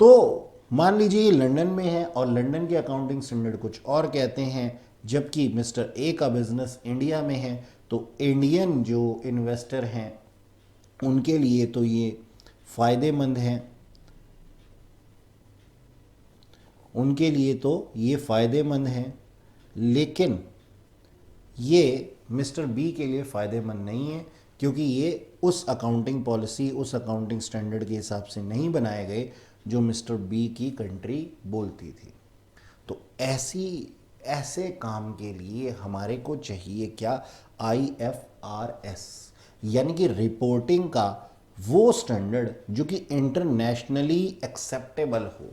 S1: तो मान लीजिए ये लंदन में है और लंदन के अकाउंटिंग स्टैंडर्ड कुछ और कहते हैं, जबकि मिस्टर ए का बिजनेस इंडिया में है, तो इंडियन जो इन्वेस्टर हैं उनके लिए तो ये फायदेमंद है, उनके लिए तो ये फायदेमंद है, लेकिन ये मिस्टर बी के लिए फ़ायदेमंद नहीं है, क्योंकि ये उस अकाउंटिंग पॉलिसी, उस अकाउंटिंग स्टैंडर्ड के हिसाब से नहीं बनाए गए जो मिस्टर बी की कंट्री बोलती थी। तो ऐसे काम के लिए हमारे को चाहिए क्या, IFRS, यानी कि रिपोर्टिंग का वो स्टैंडर्ड जो कि इंटरनेशनली एक्सेप्टेबल हो।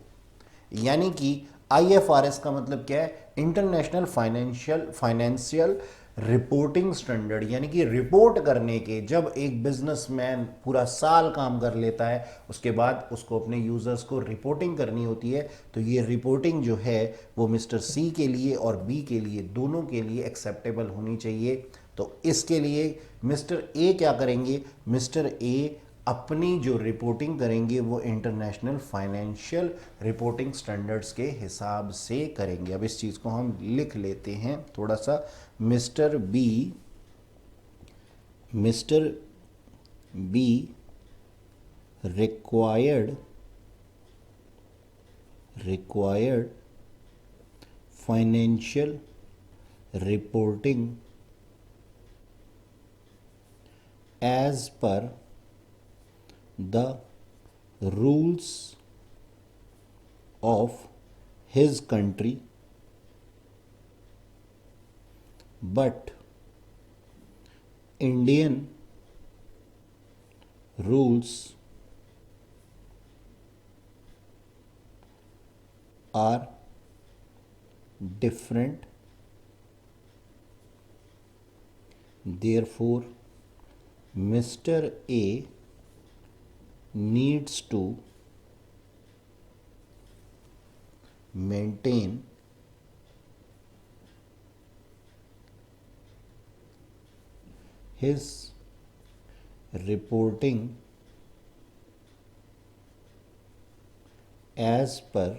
S1: यानी कि IFRS का मतलब क्या है, इंटरनेशनल फाइनेंशियल रिपोर्टिंग स्टैंडर्ड, यानी कि रिपोर्ट करने के, जब एक बिजनेसमैन पूरा साल काम कर लेता है उसके बाद उसको अपने यूजर्स को रिपोर्टिंग करनी होती है, तो ये रिपोर्टिंग जो है वो मिस्टर सी के लिए और बी के लिए, दोनों के लिए एक्सेप्टेबल होनी चाहिए। तो इसके लिए मिस्टर ए क्या करेंगे, मिस्टर ए अपनी जो रिपोर्टिंग करेंगे वो इंटरनेशनल फाइनेंशियल रिपोर्टिंग स्टैंडर्ड्स के हिसाब से करेंगे। अब इस चीज़ को हम लिख लेते हैं थोड़ा सा। Mister be required financial reporting as per the rules of his country, but Indian rules are different, therefore Mr. A needs to maintain his reporting as per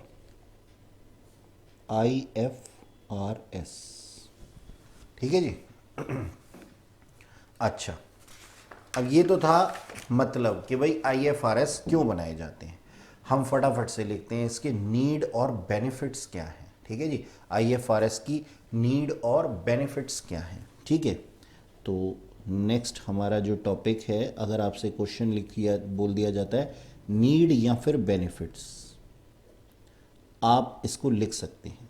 S1: IFRS। ठीक है जी। अच्छा, अब ये तो था मतलब कि भाई IFRS क्यों बनाए जाते हैं। हम फटाफट से लिखते हैं इसके नीड और बेनिफिट्स क्या हैं। ठीक है जी, IFRS की नीड और बेनिफिट्स क्या हैं। ठीक है, तो नेक्स्ट हमारा जो टॉपिक है, अगर आपसे क्वेश्चन बोल दिया जाता है नीड या फिर बेनिफिट्स, आप इसको लिख सकते हैं।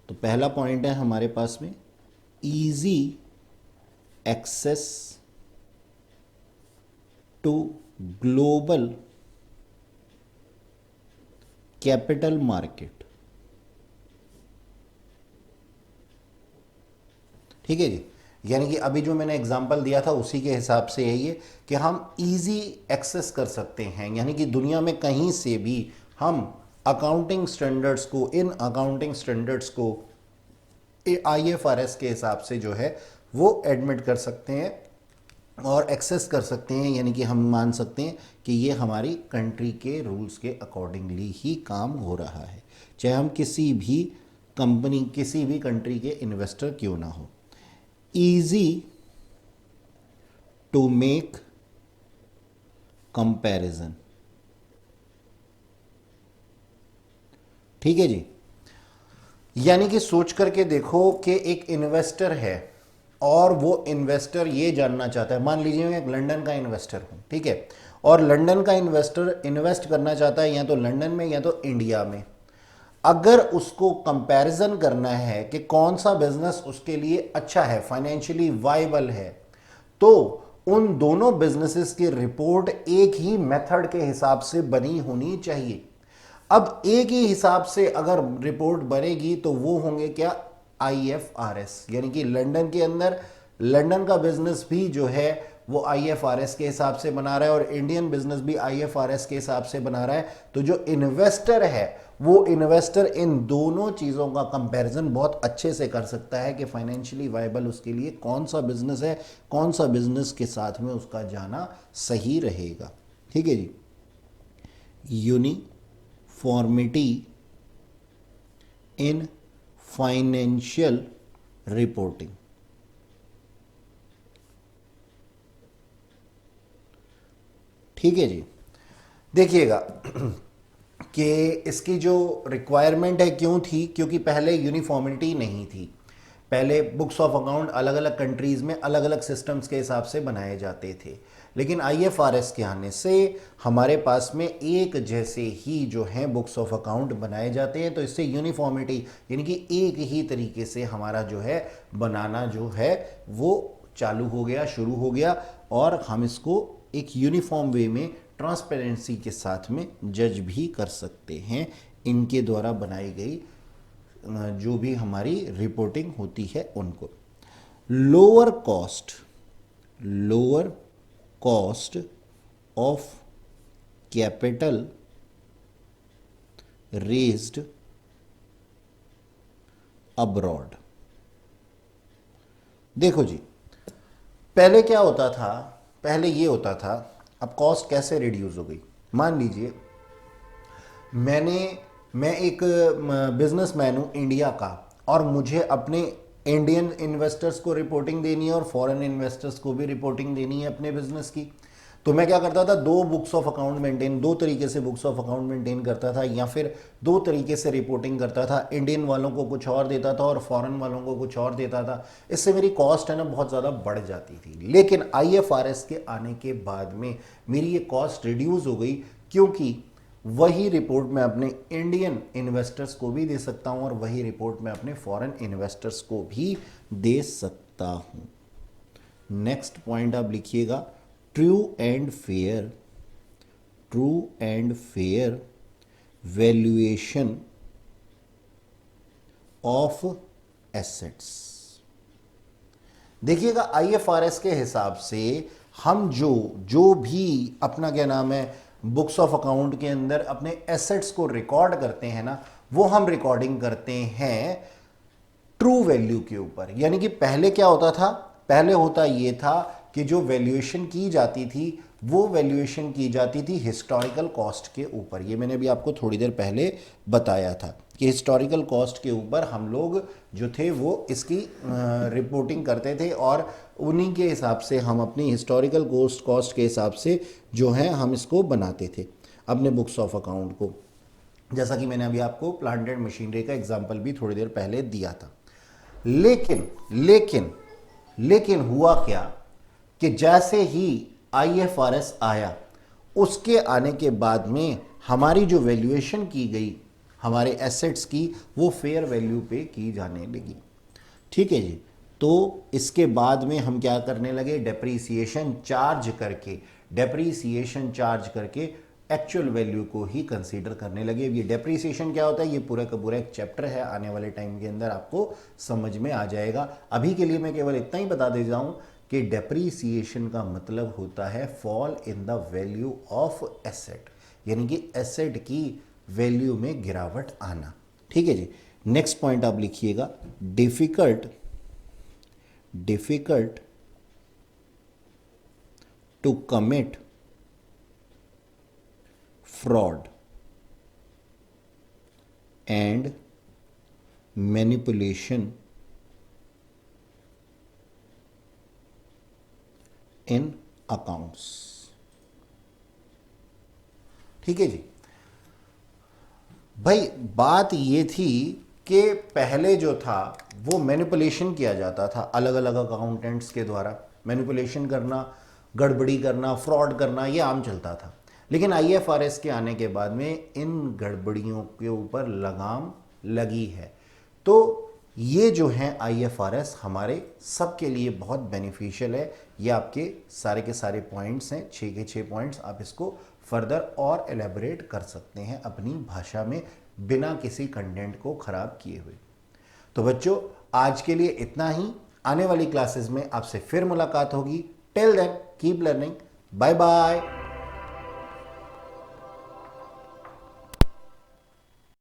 S1: तो पहला पॉइंट है हमारे पास में easy access to global capital market. ठीक है जी, यानी कि अभी जो मैंने एग्जांपल दिया था उसी के हिसाब से है ये कि हम इजी एक्सेस कर सकते हैं, यानी कि दुनिया में कहीं से भी हम अकाउंटिंग स्टैंडर्ड्स को, इन अकाउंटिंग स्टैंडर्ड्स को IFRS के हिसाब से जो है वो एडमिट कर सकते हैं और एक्सेस कर सकते हैं, यानी कि हम मान सकते हैं कि ये हमारी कंट्री के रूल्स के अकॉर्डिंगली ही काम हो रहा है, चाहे हम किसी भी कंपनी, किसी भी कंट्री के इन्वेस्टर क्यों ना हो। Easy to make comparison. ठीक है जी, यानी कि सोच करके देखो कि एक इन्वेस्टर है और वो इन्वेस्टर ये जानना चाहता है, मान लीजिए मैं एक लंदन का इन्वेस्टर हूं, ठीक है, और लंदन का इन्वेस्टर इन्वेस्ट करना चाहता है या तो लंदन में या तो इंडिया में। अगर उसको कंपैरिजन करना है कि कौन सा बिजनेस उसके लिए अच्छा है, फाइनेंशियली वाइबल है, तो उन दोनों बिजनेसेस की रिपोर्ट एक ही मेथड के हिसाब से बनी होनी चाहिए। अब एक ही हिसाब से अगर रिपोर्ट बनेगी तो वो होंगे क्या, IFRS, यानी कि लंदन के अंदर लंदन का बिजनेस भी जो है वो IFRS के हिसाब से बना रहा है और इंडियन बिजनेस भी IFRS के हिसाब से बना रहा है। तो जो इन्वेस्टर है वो इन्वेस्टर इन दोनों चीज़ों का कंपैरिजन बहुत अच्छे से कर सकता है कि फाइनेंशियली वायबल उसके लिए कौन सा बिजनेस है, कौन सा बिजनेस के साथ में उसका जाना सही रहेगा। ठीक है जी, यूनिफॉर्मिटी इन फाइनेंशियल रिपोर्टिंग। ठीक है जी, देखिएगा कि इसकी जो रिक्वायरमेंट है क्यों थी, क्योंकि पहले यूनिफॉर्मिटी नहीं थी। पहले बुक्स ऑफ अकाउंट अलग अलग कंट्रीज़ में अलग अलग सिस्टम्स के हिसाब से बनाए जाते थे, लेकिन IFRS के आने से हमारे पास में एक जैसे ही जो है बुक्स ऑफ अकाउंट बनाए जाते हैं। तो इससे यूनिफॉर्मिटी यानी कि एक ही तरीके से हमारा जो है बनाना जो है वो चालू हो गया, शुरू हो गया, और हम इसको एक यूनिफॉर्म वे में ट्रांसपेरेंसी के साथ में जज भी कर सकते हैं इनके द्वारा बनाई गई जो भी हमारी रिपोर्टिंग होती है उनको। Lower cost of capital raised abroad. देखो जी, पहले क्या होता था, पहले ये होता था, अब कॉस्ट कैसे रिड्यूस हो गई। मान लीजिए मैं एक बिजनेसमैन हूं इंडिया का, और मुझे अपने इंडियन इन्वेस्टर्स को रिपोर्टिंग देनी है और फॉरेन इन्वेस्टर्स को भी रिपोर्टिंग देनी है अपने बिजनेस की। तो मैं क्या करता था, दो तरीके से बुक्स ऑफ अकाउंट मेंटेन करता था, या फिर दो तरीके से रिपोर्टिंग करता था। इंडियन वालों को कुछ और देता था और फॉरेन वालों को कुछ और देता था। इससे मेरी कॉस्ट है ना बहुत ज़्यादा बढ़ जाती थी। लेकिन IFRS के आने के बाद में मेरी ये कॉस्ट रिड्यूस हो गई, क्योंकि वही रिपोर्ट मैं अपने इंडियन इन्वेस्टर्स को भी दे सकता हूं और वही रिपोर्ट मैं अपने फॉरेन इन्वेस्टर्स को भी दे सकता हूं। नेक्स्ट पॉइंट आप लिखिएगा, true and fair valuation of assets. देखिएगा, IFRS के हिसाब से हम जो भी अपना क्या नाम है बुक्स ऑफ अकाउंट के अंदर अपने एसेट्स को रिकॉर्ड करते हैं ना, वो हम रिकॉर्डिंग करते हैं ट्रू वैल्यू के ऊपर। यानी कि पहले क्या होता था, पहले होता ये था कि जो वैल्यूएशन की जाती थी वो वैल्यूएशन की जाती थी हिस्टोरिकल कॉस्ट के ऊपर। ये मैंने भी आपको थोड़ी देर पहले बताया था कि हिस्टोरिकल कॉस्ट के ऊपर हम लोग जो थे वो इसकी रिपोर्टिंग करते थे, और उन्हीं के हिसाब से हम अपनी हिस्टोरिकल कॉस्ट के हिसाब से जो है हम इसको बनाते थे अपने बुक्स ऑफ अकाउंट को। जैसा कि मैंने अभी आपको प्लांट एंड मशीनरी का एग्जाम्पल भी थोड़ी देर पहले दिया था। लेकिन हुआ क्या कि जैसे ही IFRS आया, उसके आने के बाद में हमारी जो वैल्यूएशन की गई हमारे एसेट्स की, वो फेयर वैल्यू पे की जाने लगी। ठीक है जी। तो इसके बाद में हम क्या करने लगे, डेप्रीसिएशन चार्ज करके एक्चुअल वैल्यू को ही कंसीडर करने लगे। ये डेप्रीसिएशन क्या होता है, ये पूरा का पूरा एक चैप्टर है, आने वाले टाइम के अंदर आपको समझ में आ जाएगा। अभी के लिए मैं केवल इतना ही बता दे जाऊं कि डेप्रीसिएशन का मतलब होता है fall in the value of asset, यानी कि एसेट की वैल्यू में गिरावट आना। ठीक है जी। नेक्स्ट पॉइंट आप लिखिएगा, difficult to commit fraud and manipulation in accounts। ठीक है जी भाई, बात ये थी कि पहले जो था वो मैनिपुलेशन किया जाता था अलग अलग अकाउंटेंट्स के द्वारा। मैनिपुलेशन करना, गड़बड़ी करना, फ्रॉड करना, ये आम चलता था। लेकिन IFRS के आने के बाद में इन गड़बड़ियों के ऊपर लगाम लगी है। तो ये जो है IFRS हमारे सबके लिए बहुत बेनिफिशियल है। ये आपके सारे के सारे पॉइंट्स हैं, 6 के 6 पॉइंट्स। आप इसको फर्दर और एलेबोरेट कर सकते हैं अपनी भाषा में, बिना किसी कंटेंट को खराब किए हुए। तो बच्चों, आज के लिए इतना ही। आने वाली क्लासेस में आपसे फिर मुलाकात होगी। Till then keep learning. Bye bye.